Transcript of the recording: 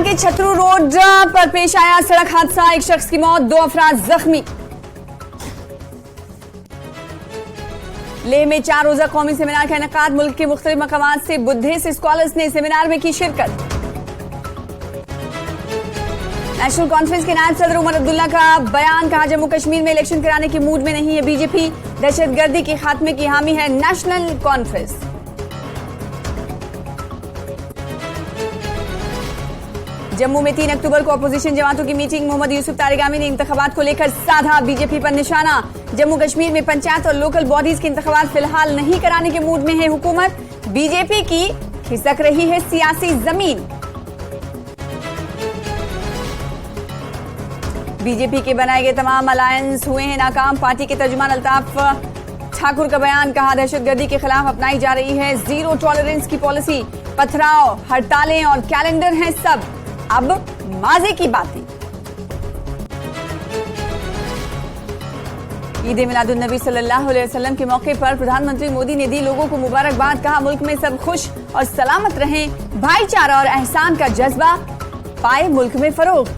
बिहार के छतरू रोड पर पेश आया सड़क हादसा, एक शख्स की मौत, 2 अफराद जख्मी। लेह में 4 रोजा कौमी सेमिनार का इनेकाद, मुल्क के मुख्तलिफ मकामात से बुद्धिस्ट स्कॉलर्स ने सेमिनार में की शिरकत। नेशनल कॉन्फ्रेंस के नायब सदर उमर अब्दुल्ला का बयान, कहा जम्मू कश्मीर में इलेक्शन कराने के मूड में नहीं है बीजेपी, दहशतगर्दी के खात्मे की हामी है नेशनल कॉन्फ्रेंस। जम्मू में 3 अक्टूबर को अपोजिशन जमातों की मीटिंग, मोहम्मद यूसुफ तारिगामी ने इंतखाबात को लेकर साधा बीजेपी पर निशाना। जम्मू कश्मीर में पंचायत और लोकल बॉडीज के इंतखाबात फिलहाल नहीं कराने के मूड में है हुकूमत, बीजेपी की खिसक रही है सियासी जमीन। बीजेपी के बनाए गए तमाम अलायंस हुए हैं नाकाम, पार्टी के तर्जुमान अल्ताफ ठाकुर का बयान, कहा दहशतगर्दी के खिलाफ अपनाई जा रही है जीरो टॉलरेंस की पॉलिसी, पथराव, हड़तालें और कैलेंडर हैं सब अब माजे की बातें। ईद मिलादुन्नबी सल्लल्लाहु अलैहि वसल्लम के मौके पर प्रधानमंत्री मोदी ने दी लोगों को मुबारकबाद, कहा मुल्क में सब खुश और सलामत रहें, भाईचारा और एहसान का जज्बा पाए मुल्क में फरोग।